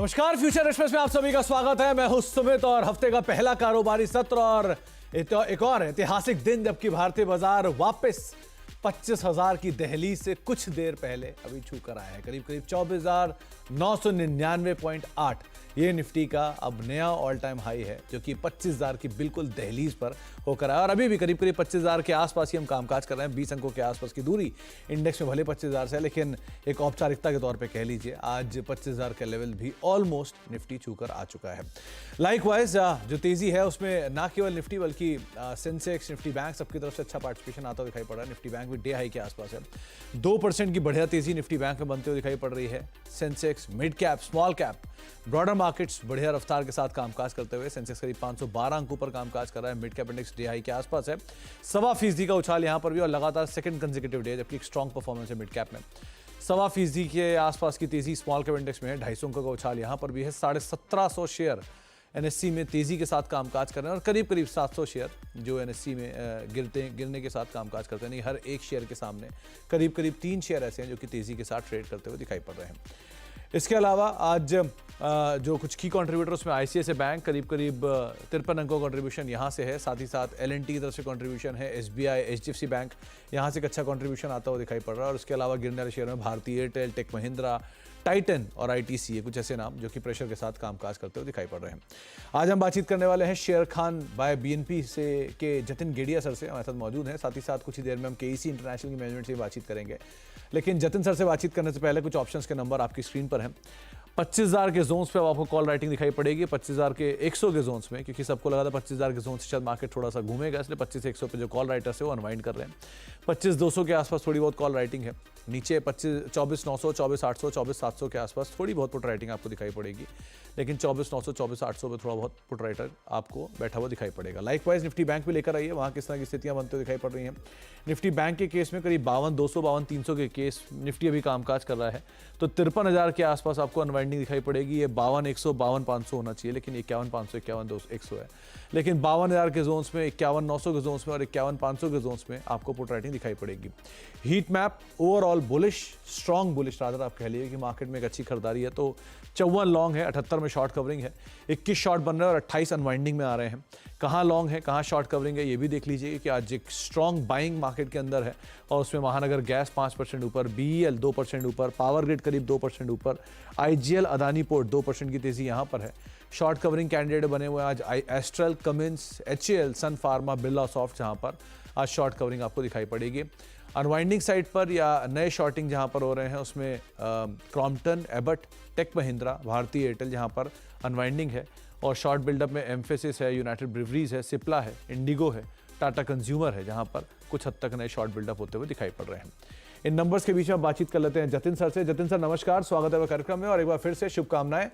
नमस्कार, future express में आप सभी का स्वागत है। मैं हूं सुमित और हफ्ते का पहला कारोबारी सत्र और एक और ऐतिहासिक दिन जबकि भारतीय बाजार वापस 25,000 की दहलीज से कुछ देर पहले अभी छू कर आया है। करीब 24,999.8 ये निफ्टी का अब नया ऑल टाइम हाई है जो कि 25,000 की बिल्कुल दहलीज पर होकर आया और अभी भी करीब 25,000 के आसपास ही हम कामकाज कर रहे हैं। 20 अंकों के आसपास की दूरी इंडेक्स में भले 25,000 से है, लेकिन एक औपचारिकता के तौर पे कह लीजिए आज 25,000 का लेवल भी ऑलमोस्ट निफ्टी छूकर आ चुका है। लाइकवाइज जो तेजी है उसमें ना केवल निफ्टी बल्कि सेंसेक्स, निफ्टी बैंक सबकी तरफ से अच्छा पार्टिसिपेशन आता हुआ दिखाई पड़ रहा है। निफ्टी बैंक भी डे हाई के आसपास है। 2% की बढ़िया तेजी निफ्टी बैंक में बनते हुए दिखाई पड़ रही है। Sensex, mid cap, small cap, broader markets बढ़िया रफ्तार के साथ कामकाज करते हुए सेंसेक्स करीब 512 अंकों पर कामकाज कर रहा है। Mid cap index day high के आसपास है। 1.25% का उछाल यहां पर भी और लगातार सेकंड कंसेक्यूटिव डे जबकि एक स्ट्रॉन्ग परफॉर्मेंस है मिड कैप में। 1.25% के आसपास की तेजी स्मॉल कैप इंडेक्स में है। 250 अंकों का उछाल यहां पर भी है। 1750 शेयर एनएससी में तेजी के साथ कामकाज कर रहे हैं और करीब 700 शेयर जो एनएससी में गिरने के साथ कामकाज करते हैं। नहीं, हर एक शेयर के सामने करीब 3 शेयर ऐसे हैं जो कि तेजी के साथ ट्रेड करते हुए दिखाई पड़ रहे हैं। इसके अलावा आज जो कुछ की कंट्रीब्यूटर उसमें आईसीआईसीआई बैंक करीब 53 अंकों कंट्रीब्यूशन यहाँ से है। साथ ही साथ एलएनटी की तरफ से कंट्रीब्यूशन है। एसबीआई, एचडीएफसी बैंक यहाँ से एक अच्छा कंट्रीब्यूशन आता हुआ दिखाई पड़ रहा है। और उसके अलावा गिरने वाले शेयर में भारतीय एयरटेल, टेक महिंद्रा, टाइटन और आईटीसी, ये कुछ ऐसे नाम जो कि प्रेशर के साथ कामकाज करते हुए दिखाई पड़ रहे हैं। आज हम बातचीत करने वाले हैं शेर खान बाय बीएनपी से के जतिन गेडिया सर से हमारे साथ मौजूद हैं। साथ ही साथ कुछ ही देर में हम केईसी इंटरनेशनल की मैनेजमेंट से बातचीत करेंगे। लेकिन जतिन सर से बातचीत करने से पहले कुछ ऑप्शंस के नंबर आपकी स्क्रीन पर हैं। 25,000 के जोन्स पे आपको कॉल राइटिंग दिखाई पड़ेगी। 25,000 के 100 के जोन्स में, क्योंकि सबको लगा था 25,000 के जोन से शायद मार्केट थोड़ा सा घूमेगा, इसलिए 25 से 100 पे जो कॉल राइटर्स है वो अनवाइंड कर रहे हैं। 25,200 के आसपास थोड़ी बहुत कॉल राइटिंग है। नीचे 24,900, 24,800, 24,700 के आसपास थोड़ी बहुत पुट राइटिंग आपको दिखाई पड़ेगी। लेकिन 24,900, 24,800 पे थोड़ा बहुत पुट राइटर आपको बैठा हुआ दिखाई पड़ेगा। लाइकवाइज निफ्टी बैंक भी लेकर आइए, वहाँ किस तरह की स्थितियाँ बनते हुए दिखाई पड़ रही हैं। निफ्टी बैंक के केस में करीब 52,200, 52,300 के केस निफ्टी अभी कामकाज कर रहा है। तो 53,000 के आसपास आपको अनवाइंडिंग दिखाई पड़ेगी। ये 52,100, 52,500 होना चाहिए, लेकिन 51,500, 51,100 है। लेकिन 52,000 के जोन्स में, 51,900 के जोन्स में और 51,500 के जोन्स में आपको पुट राइटिंग दिखाई पड़ेगी। Heat map overall bullish, strong bullish rather आप कह लीजिए कि मार्केट में एक अच्छी खरीदारी है। तो 54 लॉन्ग है, 78 में शॉर्ट कवरिंग है, 21 शॉर्ट बन रहे हैं और 28 अनवाइंडिंग में आ रहे हैं। कहाँ लॉन्ग है, कहाँ शॉर्ट कवरिंग है, ये भी देख लीजिए कि आज एक स्ट्रॉन्ग बाइंग मार्केट के अंदर है और उसमें महानगर गैस 5% ऊपर, बीईएल 2% ऊपर, पावर ग्रिड करीब 2% ऊपर, आईजीएल, अदानी पोर्ट 2% की तेजी यहाँ पर है। शॉर्ट कवरिंग कैंडिडेट बने हुए आज एस्ट्रल, कमिंस, एचएएल, सन फार्मा, बिरला सॉफ्ट, जहाँ पर आज शॉर्ट कवरिंग आपको दिखाई पड़ेगी। अनवाइंडिंग साइड पर या नए शॉर्टिंग जहां पर हो रहे हैं उसमें क्रॉम्पटन, एबट, टेक महिंद्रा, भारतीय एयरटेल जहां पर अनवाइंडिंग है और शॉर्ट बिल्डअप में एम्फेसिस है, यूनाइटेड ब्रिवरीज है, सिप्ला है, इंडिगो है, टाटा कंज्यूमर है, जहां पर कुछ हद तक नए शॉर्ट बिल्डअप होते हुए दिखाई पड़ रहे हैं। इन नंबर्स के बीच में बातचीत कर लेते हैं जतिन सर से। जतिन सर नमस्कार, स्वागत है कार्यक्रम में और एक बार फिर से शुभकामनाएं।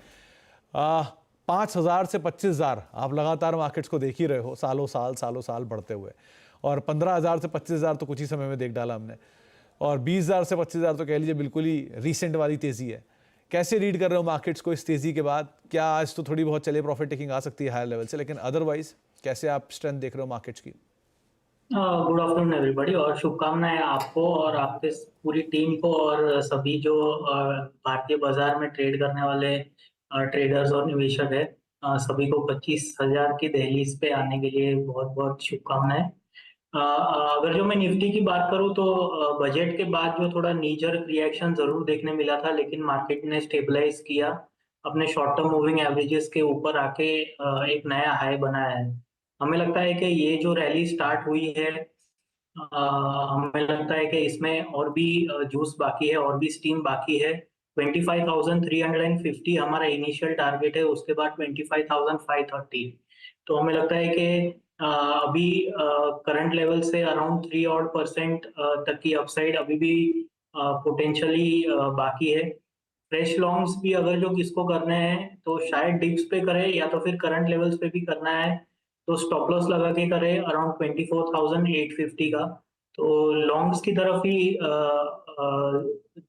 5,000 से 25,000 आप लगातार मार्केट्स को देख ही रहे हो, सालों साल बढ़ते हुए, और 15,000 से 25,000 तो कुछ ही समय में देख डाला हमने, और 20,000 से 25,000 तो कह लीजिए बिल्कुल ही रीसेंट वाली तेजी है। कैसे रीड कर रहे हो मार्केट्स को इस तेजी के बाद? क्या आज तो थोड़ी बहुत चलिए प्रॉफिट टेकिंग आ सकती है हायर लेवल से, लेकिन अदरवाइज कैसे आप स्ट्रेंथ देख रहे हो मार्केट्स की? गुड आफ्टरनून एवरीबॉडी और शुभकामनाएं आपको और आपके पूरी टीम को और सभी जो भारतीय बाजार में ट्रेड करने वाले ट्रेडर्स और निवेशक है, सभी को 25,000 की दहलीज पे आने के लिए बहुत बहुत शुभकामनाएं। अगर जो मैं निफ्टी की बात करूं तो बजट के बाद जो थोड़ा नीजर रिएक्शन जरूर देखने मिला था, लेकिन मार्केट ने स्टेबलाइज किया, अपने शॉर्ट टर्म मूविंग एवरेजेस के ऊपर आके एक नया हाई बनाया है। हमें लगता है कि ये जो रैली स्टार्ट हुई है, हमें लगता है कि इसमें और भी जूस बाकी है और भी स्टीम बाकी है। 25,350 हमारा इनिशियल टारगेट है, उसके बाद 25,530। तो हमें लगता है कि अभी करंट लेवल से अराउंड 3% तक की अपसाइड अभी भी पोटेंशियली बाकी है। फ्रेश लॉन्ग्स भी अगर जो किसको करने हैं तो शायद डिप्स पे करे या तो फिर करंट लेवल्स पे भी करना है, तो स्टॉप लॉस लगा के करे अराउंड 24,850 का। तो लॉन्ग्स की तरफ ही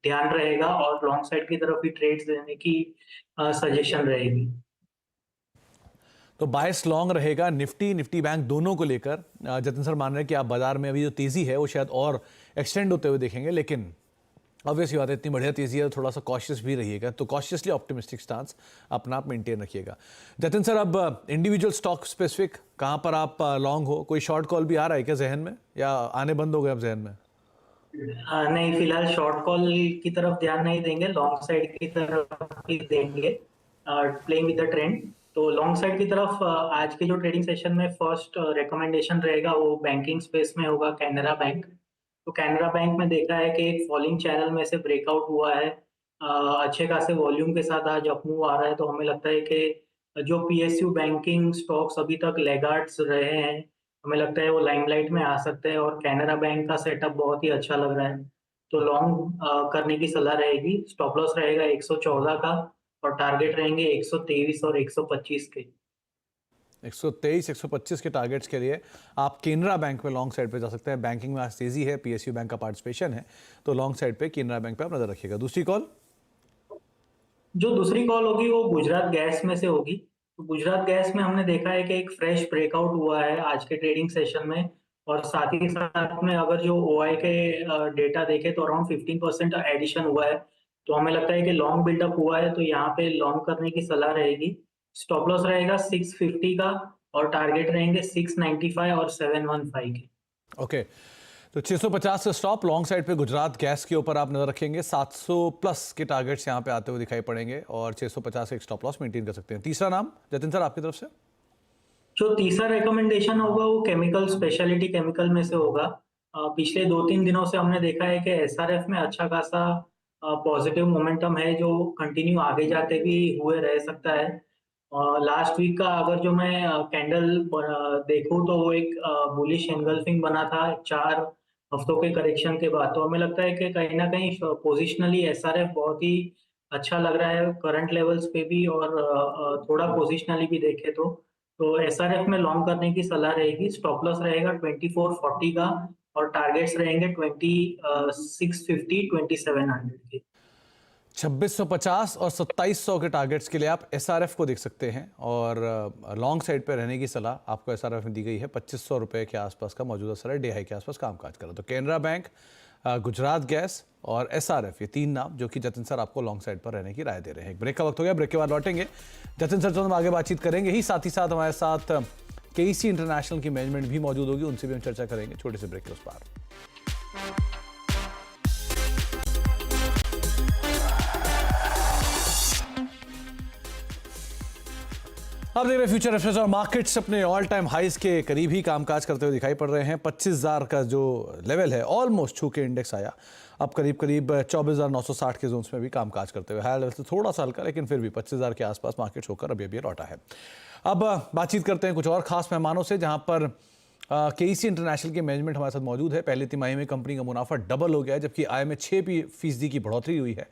ध्यान रहेगा और लॉन्ग साइड की तरफ ही ट्रेड्स देने की सजेशन रहेगी। तो बायस लॉन्ग रहेगा निफ्टी बैंक दोनों को लेकर। जतिन सर मान रहे हैं कि आप बाजार में अभी जो तेजी है वो शायद और एक्सटेंड होते हुए देखेंगे, लेकिन ऑब्वियसली बात है, इतनी बढ़िया तेजी है तो थोड़ा सा कॉशियस भी रहिएगा, तो कॉशियसली ऑप्टिमिस्टिक स्टांस अपना आप मेंटेन रखिएगा। जतिन सर, अब इंडिविजुअल स्टॉक स्पेसिफिक कहाँ पर आप लॉन्ग हो, कोई शॉर्ट कॉल भी आ रहा है क्या जहन में, या आने बंद हो गए अब जहन में? नहीं, फिलहाल शॉर्ट कॉल की तरफ ध्यान नहीं देंगे, लॉन्ग साइड की तरफ ही देंगे, प्लेइंग विद द ट्रेंड। तो लॉन्ग साइड की तरफ आज के जो ट्रेडिंग सेशन में फर्स्ट रिकमेंडेशन रहेगा वो बैंकिंग स्पेस में होगा, कैनरा बैंक। तो कैनरा बैंक में देखा है कि एक फॉलिंग चैनल में से ब्रेकआउट हुआ है, अच्छे खासे वॉल्यूम के साथ आज अपमूव आ रहा है। तो हमें लगता है कि जो पीएसयू बैंकिंग स्टॉक्स अभी तक लैगार्ड्स रहे हैं, हमें लगता है वो लाइमलाइट में आ सकते हैं, और कैनरा बैंक का सेटअप बहुत ही अच्छा लग रहा है। तो लॉन्ग करने की सलाह रहेगी। स्टॉप लॉस रहेगा 114 का, और टारगेट रहेंगे 123 और 125 के। 123 125 के टारगेट्स के लिए आप केनरा बैंक में लॉन्ग साइड पे जा सकते हैं। बैंकिंग में आज तेजी है, पीएसयू बैंक का पार्टिसिपेशन है, तो लॉन्ग साइड पे केनरा बैंक पे आप नजर रखिएगा। दूसरी कॉल? जो दूसरी कॉल होगी वो गुजरात गैस में से होगी। तो गुजरात गैस में हमने देखा है कि एक फ्रेश ब्रेकआउट हुआ है आज के ट्रेडिंग सेशन में, और साथ ही साथ में अगर जो ओआई के डेटा देखे तो अराउंड 15% एडिशन हुआ है। तो हमें लगता है कि लॉन्ग बिल्डअप हुआ है, तो यहाँ पे लॉन्ग करने की सलाह रहेगी। स्टॉप लॉस रहेगा 650 का, और टारगेट रहेंगे 695 और 715 के। ओके, तो 650 का स्टॉप, लॉन्ग साइड पे गुजरात गैस के ऊपर आप नजर रखेंगे। 700 प्लस के टारगेट्स यहाँ पे आते हुए दिखाई पड़ेंगे, और 650 का एक स्टॉप लॉस मेंटेन कर सकते हैं। तीसरा नाम जतिन सर आपकी तरफ से? जो तीसरा रिकमेंडेशन होगा वो केमिकल, स्पेशलिटी केमिकल में से होगा। पिछले 2-3 दिनों से हमने देखा है कि एसआरएफ में अच्छा खासा पॉजिटिव मोमेंटम है, जो कंटिन्यू आगे जाते भी हुए रह सकता है। लास्ट वीक का अगर जो मैं कैंडल देखूं तो वो एक बुलिश एंगल्फिंग बना था 4 हफ्तों के करेक्शन के बाद। तो हमें लगता है कि कहीं ना कहीं पोजिशनली एसआरएफ बहुत ही अच्छा लग रहा है करंट लेवल्स पे भी, और थोड़ा पोजिशनली भी देखे तो एसआरएफ में लॉन्ग करने की सलाह रहेगी। स्टॉप लॉस रहेगा 2440 का, और टारगेट्स रहेंगे 2650 2700 के। 2650 और 2700 के टारगेट्स के लिए आप एसआरएफ को देख सकते हैं, और लॉन्ग साइड पे रहने की सलाह आपको एसआरएफ में दी गई है। 2500 रुपए के आसपास का मौजूदा सर डे हाई के आसपास कामकाज कर रहा है। तो केनरा बैंक, गुजरात गैस और एसआरएफ, ये तीन नाम जो कि जतिन सर आपको लॉन्ग साइड पर रहने की राय दे रहे हैं। एक ब्रेक का वक्त हो गया, ब्रेक के बाद लौटेंगे। जतिन सर तो हम आगे बातचीत करेंगे ही, साथ ही साथ हमारे साथ केसी इंटरनेशनल की मैनेजमेंट भी मौजूद होगी, उनसे भी हम चर्चा करेंगे छोटे से ब्रेक के उस पार। अब देख रहे फ्यूचर रेफरेंस और मार्केट्स अपने ऑल टाइम हाइज के करीब ही कामकाज करते हुए दिखाई पड़ रहे हैं। 25,000 का जो लेवल है ऑलमोस्ट छू के इंडेक्स आया, अब करीब करीब 24,960 के जोन्स में भी कामकाज करते हुए, हायर लेवल से थोड़ा सा हल्का, लेकिन फिर भी 25,000 के आसपास मार्केट होकर अभी अभी लौटा है। अब बातचीत करते हैं कुछ और खास मेहमानों से, जहां पर केसी इंटरनेशनल के मैनेजमेंट हमारे साथ मौजूद है। पहली तिमाही में कंपनी का मुनाफा डबल हो गया है, जबकि आय में 6% की बढ़ोतरी हुई है।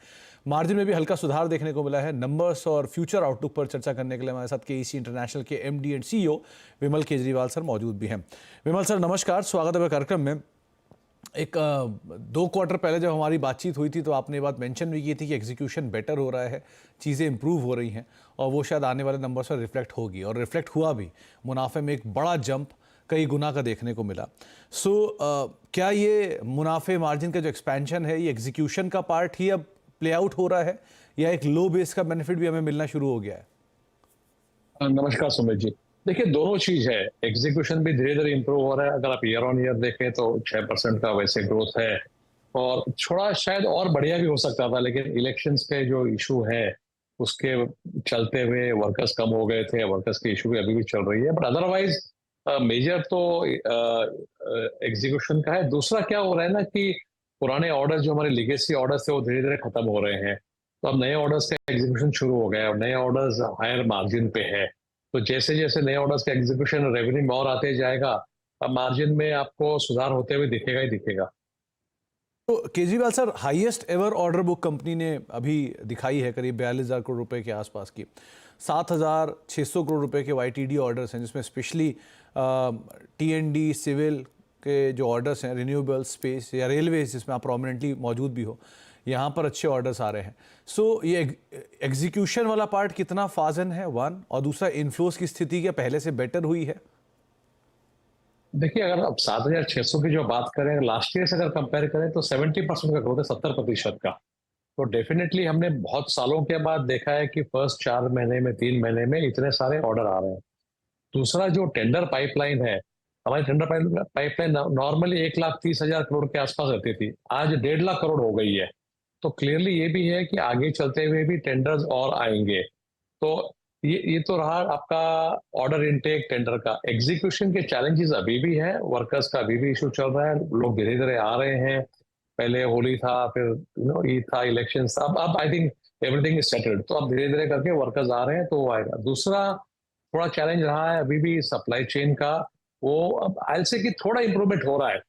मार्जिन में भी हल्का सुधार देखने को मिला है। नंबर्स और फ्यूचर आउटलुक पर चर्चा करने के लिए हमारे साथ केसी इंटरनेशनल के MD and CEO Vimal Kejriwal sir मौजूद भी हैं। विमल सर नमस्कार, स्वागत है कार्यक्रम में। एक 2 क्वार्टर पहले जब हमारी बातचीत हुई थी तो आपने ये बात मेंशन भी की थी कि एग्जीक्यूशन बेटर हो रहा है, चीज़ें इंप्रूव हो रही हैं, और वो शायद आने वाले नंबर्स पर रिफ्लेक्ट होगी, और रिफ्लेक्ट हुआ भी। मुनाफे में एक बड़ा जंप कई गुना का देखने को मिला। क्या ये मुनाफे मार्जिन का जो एक्सपेंशन है, ये एग्जीक्यूशन का पार्ट ही अब प्ले आउट हो रहा है, या एक लो बेस का बेनिफिट भी हमें मिलना शुरू हो गया है? नमस्कार सुमित जी। देखिए, दोनों चीज है। एग्जीक्यूशन भी धीरे धीरे इंप्रूव हो रहा है। अगर आप ईयर ऑन ईयर देखें तो 6% का वैसे ग्रोथ है, और थोड़ा शायद और बढ़िया भी हो सकता था, लेकिन इलेक्शंस के जो इशू है उसके चलते हुए वर्कर्स कम हो गए थे। वर्कर्स की इशू भी अभी भी चल रही है, बट अदरवाइज मेजर तो एग्जीक्यूशन का है। दूसरा क्या हो रहा है ना कि पुराने ऑर्डर्स जो हमारे लीगेसी ऑर्डर्स थे वो धीरे धीरे खत्म हो रहे हैं, तो अब नए ऑर्डर्स का एग्जीक्यूशन शुरू हो गया है, और नए ऑर्डर्स हायर मार्जिन पे है। तो जैसे जैसे नए ऑर्डर्स का एग्जीक्यूशन रेवेन्यू में और आते जाएगा, अब मार्जिन में आपको सुधार होते हुए दिखेगा ही दिखेगा। तो Kejriwal sir, highest ever order book company ने अभी दिखाई है, करीब 42,000 करोड़ रुपए के आसपास की। 7,600 करोड़ रुपए के वाईटीडी ऑर्डर्स हैं, जिसमें स्पेशली टीएनडी सिविल के जो ऑर्डर्स हैं, रिन्यूएबल स्पेस या रेलवे जिसमें आप प्रोमिनेंटली मौजूद भी हो, यहाँ पर अच्छे ऑर्डर्स आ रहे हैं। ये एग्जीक्यूशन वाला पार्ट कितना फाजन है, वन, और दूसरा इनफ्लोस की स्थिति क्या पहले से बेटर हुई है? देखिए, अगर आप 7,600 की जो बात करें, लास्ट ईयर से अगर कंपेयर करें तो 70% का ग्रोथ है, 70% का। तो डेफिनेटली हमने बहुत सालों के बाद देखा है कि फर्स्ट 4 महीने में, 3 महीने में इतने सारे ऑर्डर आ रहे हैं। दूसरा जो टेंडर पाइपलाइन है, हमारी टेंडर पाइपलाइन नॉर्मली 1,30,000 करोड़ के आसपास रहती थी, आज 1.5 लाख करोड़ हो गई है। तो क्लियरली ये भी है कि आगे चलते हुए भी टेंडर्स और आएंगे। तो ये तो रहा आपका ऑर्डर इनटेक टेंडर का। एग्जीक्यूशन के चैलेंजेस अभी भी हैं, वर्कर्स का अभी भी इशू चल रहा है, लोग धीरे धीरे आ रहे हैं। पहले होली था, फिर ईद था, इलेक्शन था, अब I think everything is settled. तो अब धीरे धीरे करके वर्कर्स आ रहे हैं, तो वो आएगा। दूसरा थोड़ा चैलेंज रहा है अभी भी सप्लाई चेन का, वो अब आई से कि थोड़ा इंप्रूवमेंट हो रहा है।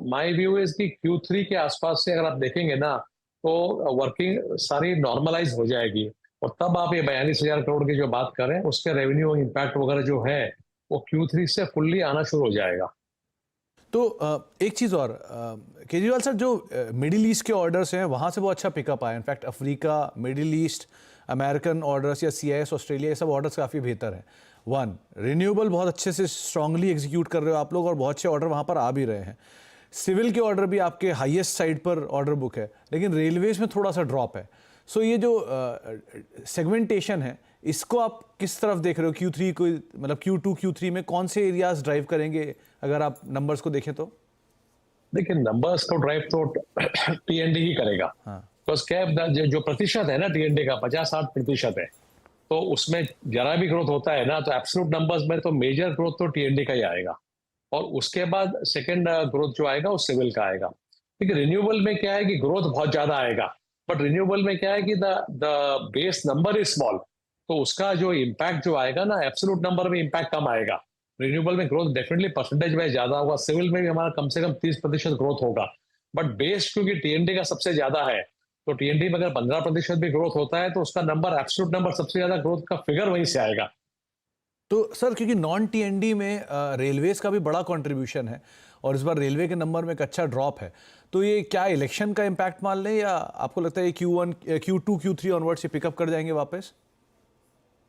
माय व्यू इज कि Q3 के आसपास से अगर आप देखेंगे ना, तो वर्किंग सारी नॉर्मलाइज हो जाएगी, और तब आप ये 42,000 करोड़ की जो बात करें, उसके रेवेन्यू इम्पैक्ट वगैरह जो है वो Q3 से फुल्ली आना शुरू हो जाएगा। तो एक चीज़ और केजरीवाल सर, जो मिडिल ईस्ट के ऑर्डर्स हैं वहाँ से वो अच्छा पिकअप आया। In fact Africa, middle east, American orders या CIS ऑस्ट्रेलिया, ये सब ऑर्डर्स काफ़ी बेहतर हैं। वन, रिन्यूएबल बहुत अच्छे से स्ट्रांगली एग्जीक्यूट कर रहे हो आप लोग, और बहुत अच्छे ऑर्डर वहाँ पर आ भी रहे हैं। सिविल के ऑर्डर भी आपके हाईएस्ट साइड पर ऑर्डर बुक है, लेकिन रेलवेज में थोड़ा सा ड्रॉप है। सो ये जो सेगमेंटेशन है, इसको आप किस तरफ देख रहे हो? Q3 को, मतलब Q2 Q3 में कौन से एरियाज ड्राइव करेंगे अगर आप नंबर्स को देखें तो? देखिए, नंबर्स को ड्राइव तो T&D ही करेगा। हाँ। तो जो प्रतिशत है ना T&D का, 50-60% है। तो उसमें जरा भी ग्रोथ होता है ना, तो एब्सोल्यूट नंबर्स में तो मेजर ग्रोथ तो T&D का ही आएगा, और उसके बाद सेकंड ग्रोथ जो आएगा वो सिविल का आएगा। क्योंकि रिन्यूएबल में क्या है कि ग्रोथ बहुत ज्यादा आएगा, बट रिन्यूएबल में क्या है कि the base number is small, तो उसका जो इम्पैक्ट जो आएगा ना, एब्सोल्यूट नंबर में इम्पैक्ट कम आएगा। रिन्यूएबल में ग्रोथ डेफिनेटली परसेंटेज में ज्यादा होगा, सिविल में भी हमारा कम से कम 30% ग्रोथ होगा। बट बेस क्योंकि T&D का सबसे ज्यादा है, तो T&D में अगर 15% भी ग्रोथ होता है, तो उसका नंबर, एब्सोल्यूट नंबर, सबसे ज्यादा ग्रोथ का फिगर वहीं से आएगा। तो सर, क्योंकि नॉन T&D में रेलवेज का भी बड़ा कंट्रीब्यूशन है, और इस बार रेलवे के नंबर में एक अच्छा ड्रॉप है, तो ये क्या इलेक्शन का इम्पैक्ट मान लें, या आपको लगता है Q1 Q2 Q3 ऑनवर्ड से पिकअप कर जाएंगे वापस?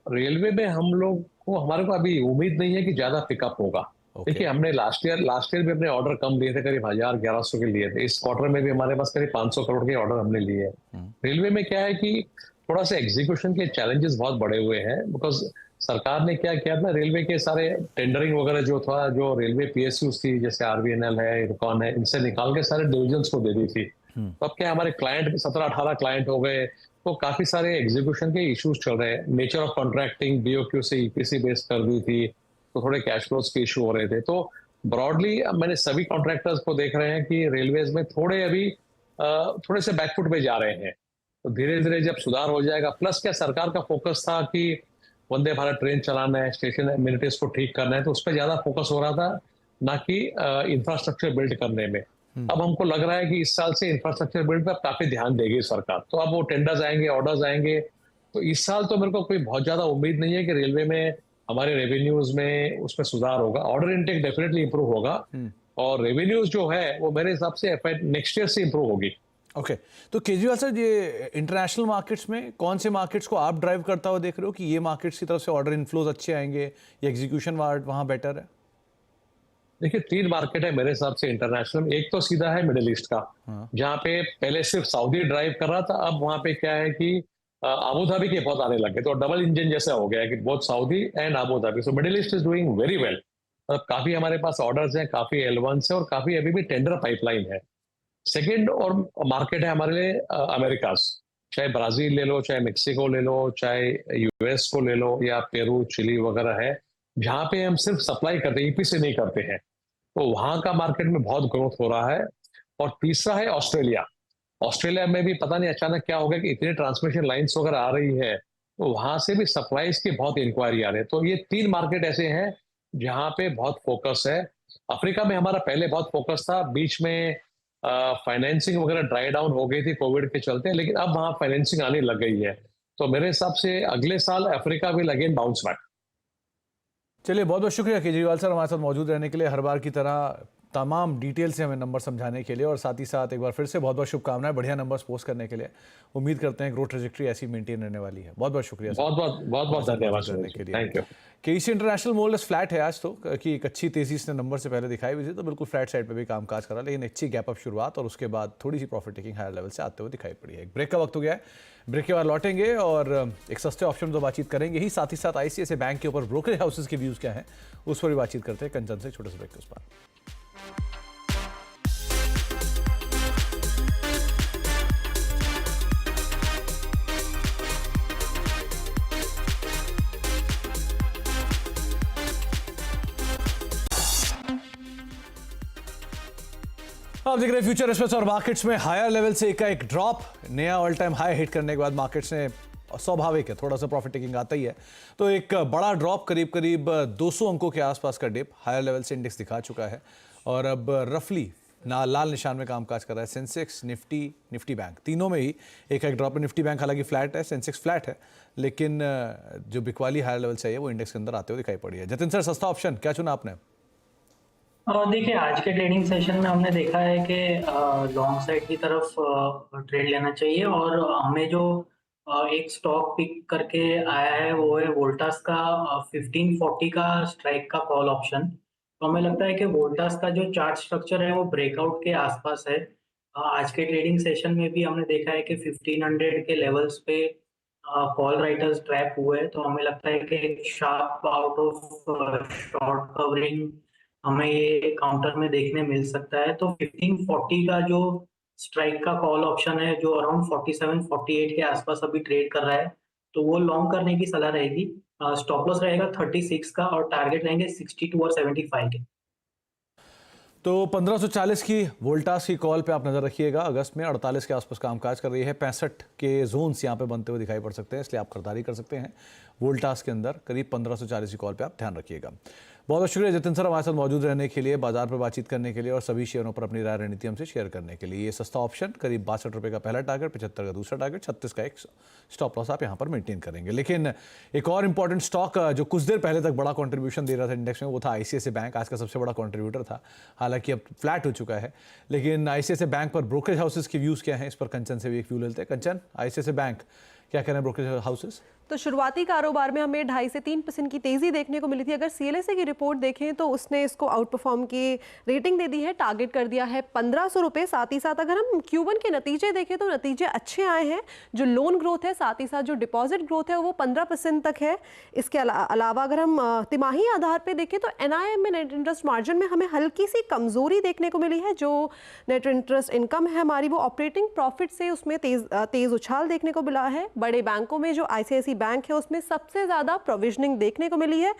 रेलवे में हम लोग को, हमारे को अभी उम्मीद नहीं है कि ज्यादा पिकअप होगा। देखिए, हमने लास्ट ईयर भी अपने ऑर्डर कम लिए थे, करीब 1,000-1,100 के लिए थे। इस क्वार्टर में भी हमारे पास करीब 500 करोड़ के ऑर्डर हमने लिए। रेलवे में क्या है कि थोड़ा सा एग्जीक्यूशन के चैलेंजेस बहुत बड़े हुए हैं, बिकॉज सरकार ने क्या किया था, रेलवे के सारे टेंडरिंग वगैरह जो था, जो रेलवे PSUs थी, जैसे RVNL है, इरकॉन है, इनसे निकाल के सारे डिविजन्स को दे दी थी। तो अब क्या, हमारे क्लाइंट 17-18 क्लाइंट हो गए, तो काफी सारे एग्जीक्यूशन के इश्यूज चल रहे हैं। नेचर ऑफ कॉन्ट्रैक्टिंग BOQ से EPC बेस कर दी थी, तो थोड़े कैश फ्लोज के इशू हो रहे थे। तो ब्रॉडली मैंने सभी कॉन्ट्रैक्टर्स को देख रहे हैं कि रेलवेज में थोड़े अभी थोड़े से बैकफुट पे जा रहे हैं। तो धीरे धीरे जब सुधार हो जाएगा, प्लस क्या सरकार का फोकस था कि वंदे भारत ट्रेन चलाना है, स्टेशन एमिनिटीज को ठीक करना है, तो उस पर ज्यादा फोकस हो रहा था, ना कि इंफ्रास्ट्रक्चर बिल्ड करने में। अब हमको लग रहा है कि इस साल से इंफ्रास्ट्रक्चर बिल्ड पे अब काफी ध्यान देगी सरकार, तो अब वो टेंडर्स आएंगे, ऑर्डर्स आएंगे। तो इस साल तो मेरे को कोई बहुत ज्यादा उम्मीद नहीं है कि रेलवे में हमारे रेवेन्यूज में उसमें सुधार होगा। ऑर्डर इनटेक डेफिनेटली इंप्रूव होगा, और रेवेन्यूज जो है वो मेरे हिसाब से नेक्स्ट ईयर से इंप्रूव होगी। ओके। तो केजरीवाल सर, ये इंटरनेशनल मार्केट्स में कौन से मार्केट्स को आप ड्राइव करता हुआ देख रहे हो कि ये मार्केट्स की तरफ से ऑर्डर इनफ्लोज अच्छे आएंगे, या एग्जीक्यूशन वहाँ बेटर है? देखिए, 3 मार्केट है मेरे हिसाब से इंटरनेशनल। एक तो सीधा है मिडिल ईस्ट का, जहाँ पे पहले सिर्फ सऊदी ड्राइव कर रहा था, अब वहाँ पे क्या है कि अबू धाबी के बहुत आने लगे, तो डबल इंजन जैसा हो गया है कि बहुत Saudi and Abu Dhabi. So middle east is doing very well. काफी हमारे पास ऑर्डर्स हैं, काफी L1s है, और काफी अभी भी टेंडर पाइपलाइन है। सेकेंड और मार्केट है हमारे लिए अमेरिकाज, चाहे ब्राजील ले लो, चाहे मेक्सिको ले लो, चाहे US को ले लो, या पेरू, चिली वगैरह है, जहाँ पे हम सिर्फ सप्लाई करते हैं, EPC नहीं करते हैं। तो वहां का मार्केट में बहुत ग्रोथ हो रहा है। और तीसरा है ऑस्ट्रेलिया। ऑस्ट्रेलिया में भी पता नहीं अचानक क्या हो गया कि इतने ट्रांसमिशन लाइन्स वगैरह आ रही है, तो वहां से भी सप्लाईज की बहुत इंक्वायरी आ रही है। तो ये 3 मार्केट ऐसे हैं जहाँ पे बहुत फोकस है। अफ्रीका में हमारा पहले बहुत फोकस था, बीच में फाइनेंसिंग वगैरह ड्राई डाउन हो गई थी कोविड के चलते, लेकिन अब वहां फाइनेंसिंग आने लग गई है। तो मेरे हिसाब से अगले साल Africa will again bounce back. चलिए, बहुत बहुत शुक्रिया केजरीवाल सर, हमारे साथ मौजूद रहने के लिए, हर बार की तरह। तमाम डिटेल से हमें नंबर समझाने के लिए और साथ ही साथ एक बार फिर से बहुत बहुत शुभकामनाएं बढ़िया नंबर्स पोस्ट करने के लिए। उम्मीद करते हैं ग्रोथ ट्रेजेक्टरी ऐसी मेंटेन रहने वाली है। बहुत बहुत शुक्रिया सर। बहुत धन्यवाद करने के लिए। Thank you. KC international mall flat है आज तो, कि एक अच्छी तेजी इसने नंबर से पहले दिखाई हुई थी तो बिल्कुल फ्लैट साइड पे भी कामकाज करा, लेकिन अच्छी गैप अप शुरुआत और उसके बाद थोड़ी सी प्रॉफिट टेकिंग हायर लेवल से आते हुए दिखाई पड़ी है। एक ब्रेक का वक्त हो गया है, ब्रेक के बाद लौटेंगे और एक सस्ते ऑप्शन तो बातचीत करेंगे ही, साथ ही साथ आईसीआईसीआई बैंक के ऊपर ब्रोकरेज हाउसेज के व्यूज क्या हैं उस पर भी बातचीत करते हैं कंचन से। छोटे से ब्रेक के उस पर आप देख रहे हैं फ्यूचर एक्सप्रेस और मार्केट्स में हायर लेवल से एक ड्रॉप, नया ऑल टाइम हाई हिट करने के बाद मार्केट्स ने, स्वाभाविक है थोड़ा सा प्रॉफिट टेकिंग आता ही है, तो एक बड़ा ड्रॉप करीब 200 अंकों के आसपास का डिप हायर लेवल से इंडेक्स दिखा चुका है और अब रफली लाल निशान में कामकाज कर रहा है। सेंसेक्स, निफ्टी बैंक तीनों में ही एक ड्रॉप है। निफ्टी बैंक हालांकि फ्लैट है, सेंसेक्स फ्लैट है, लेकिन जो बिकवाली हायर लेवल से है वो इंडेक्स के अंदर आते हुए दिखाई पड़ी है। जतिन सर, सस्ता ऑप्शन क्या चुना आपने? और देखिए, आज के ट्रेडिंग सेशन में हमने देखा है कि लॉन्ग साइड की तरफ ट्रेड लेना चाहिए और हमें जो एक स्टॉक पिक करके आया है वो है वोल्टास का 1540 का स्ट्राइक का कॉल ऑप्शन। तो हमें लगता है कि वोल्टास का जो चार्ट स्ट्रक्चर है वो ब्रेकआउट के आसपास है। आज के ट्रेडिंग सेशन में भी हमने देखा है कि 1500 के लेवल्स पे कॉल राइटर्स ट्रैप हुए, तो हमें लगता है कि sharp out of short covering हमें ये काउंटर में देखने मिल सकता है। तो 1540 का जो स्ट्राइक का कॉल ऑप्शन है जो अराउंड 47-48 के आसपास अभी ट्रेड कर रहा है, तो वो लॉन्ग करने की सलाह रहेगी। स्टॉप लॉस रहेगा 36 का और टारगेट रहेंगे 62 और 75 के। तो 1540 की वोल्टास की कॉल पे आप नजर रखिएगा। अगस्त में 48 के आसपास कामकाज कर रही है। 65 के जोन्स यहाँ पे बनते हुए दिखाई पड़ सकते हैं, इसलिए आप खरीदारी कर सकते हैं वोल्टास के अंदर। करीब 1540 की कॉल पे आप ध्यान रखिएगा। बहुत बहुत शुक्रिया जतिन सर हमारे साथ मौजूद रहने के लिए, बाजार पर बातचीत करने के लिए और सभी शेयरों पर अपनी राय रणनीति हमसे शेयर करने के लिए। ये सस्ता ऑप्शन करीब 62 रुपये का पहला टारगेट, 75 का दूसरा टारगेट, 36 का एक स्टॉप लॉस आप यहाँ पर मेंटेन करेंगे। लेकिन एक और इंपॉर्टेंट स्टॉक जो कुछ देर पहले तक बड़ा कंट्रीब्यूशन दे रहा था इंडेक्स में वो था आईसीआईसीआई बैंक। आज का सबसे बड़ा कंट्रीब्यूटर था, हालांकि अब फ्लैट हो चुका है। लेकिन आईसीआईसीआई बैंक पर ब्रोकरेज हाउसेज के व्यूज़ क्या हैं, इस पर कंचन से भी एक व्यू लेते हैं। कंचन, आईसीआईसीआई बैंक क्या कह रहे हैं ब्रोकरेज हाउसेज? तो शुरुआती कारोबार में हमें 2.5 से 3% की तेज़ी देखने को मिली थी। अगर सीएलएसए की रिपोर्ट देखें तो उसने इसको आउट परफॉर्म की रेटिंग दे दी है, टारगेट कर दिया है 1500 रुपये। साथ ही साथ अगर हम Q1 के नतीजे देखें तो नतीजे अच्छे आए हैं। जो लोन ग्रोथ है, साथ ही साथ जो डिपॉजिट ग्रोथ है वो 15% तक है। इसके अलावा अगर हम तिमाही आधार पर देखें तो NIM में नेट इंटरेस्ट मार्जिन में हमें हल्की सी कमजोरी देखने को मिली है। जो नेट इंटरेस्ट इनकम है हमारी वो ऑपरेटिंग प्रॉफिट से उसमें तेज उछाल देखने को मिला है। बड़े बैंकों में जो आईसीआईसीआई बैंक है उसमें सबसे ज्यादा प्रोविजनिंग देखने को मिली है,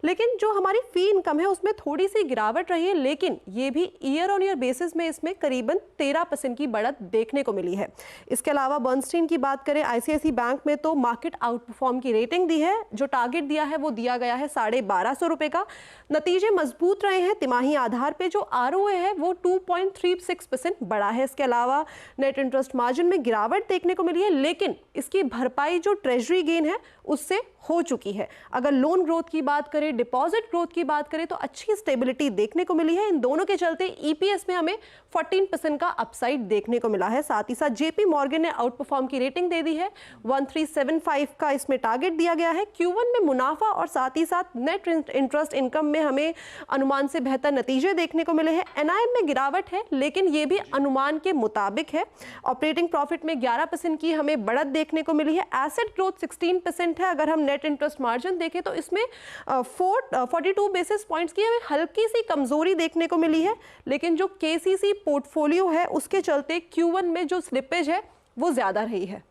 लेकिन जो हमारी फी इनकम है उसमें थोड़ी सी गिरावट रही है, लेकिन ये भी ईयर ऑन ईयर बेसिस में इसमें करीबन 13% की बढ़त देखने को मिली है। इसके अलावा बर्नस्टीन की बात करें आईसीआईसीआई बैंक में तो मार्केट आउट परफॉर्म की रेटिंग दी है। जो टारगेट दिया है वो दिया गया है 1250 रुपए का। नतीजे मजबूत रहे हैं। तिमाही आधार पे जो आरओए है वो 2.36% बढ़ा है। इसके अलावा नेट इंटरेस्ट मार्जिन में गिरावट देखने को मिली है, लेकिन इसकी भरपाई जो ट्रेजरी गेन है उससे हो चुकी है। अगर लोन ग्रोथ की बात करें, डिपॉजिट ग्रोथ की बात करें तो अच्छी स्टेबिलिटी देखने को मिली है। इन दोनों के चलते ईपीएस में हमें 14% का अपसाइड देखने को मिला है। साथ ही साथ जेपी मॉर्गन ने आउट परफॉर्म की रेटिंग दे दी है। 1375 का इसमें टारगेट दिया गया है। Q1 में मुनाफा और साथ ही साथ नेट इंटरेस्ट इनकम में हमें अनुमान से बेहतर नतीजे देखने को मिले हैं। NIM में गिरावट है, लेकिन ये भी अनुमान के मुताबिक है। ऑपरेटिंग प्रॉफिट में 11% की हमें बढ़त देखने को मिली है। एसेट ग्रोथ 16% है। अगर हम नेट इंटरेस्ट मार्जिन देखें तो इसमें 42 बेसिस पॉइंट्स की हमें हल्की सी कमजोरी देखने को मिली है, लेकिन जो केसीसी पोर्टफोलियो है उसके चलते Q1 में जो स्लिपेज है वो ज्यादा रही है।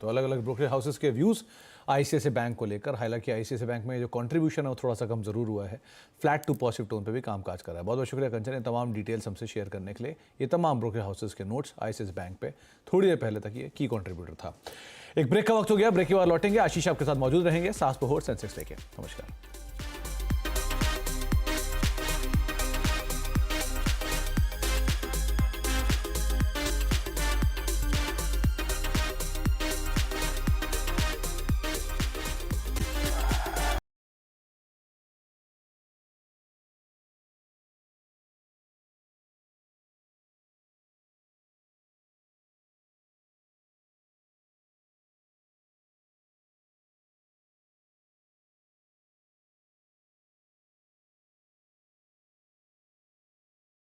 तो अलग अलग ब्रोकरेज हाउसेस के व्यूज आईसीआईसीआई बैंक को लेकर। हालांकि आईसीआईसीआई बैंक में जो कंट्रीब्यूशन है वो थोड़ा सा कम जरूर हुआ है, फ्लैट टू पॉजिटिव टोन पे भी कामकाज कर रहा है। बहुत बहुत शुक्रिया कंचन ने तमाम डिटेल्स हमसे शेयर करने के लिए। ये तमाम ब्रोकरेज हाउसेस के नोट्स आईसीआईसीआई बैंक पे थोड़ी देर पहले तक ये की कंट्रीब्यूटर था। एक ब्रेक का वक्त हो गया, ब्रेक के बाद लौटेंगे। आशीष आपके साथ मौजूद रहेंगे, सास बहोर सेंसेक्स लेके। नमस्कार।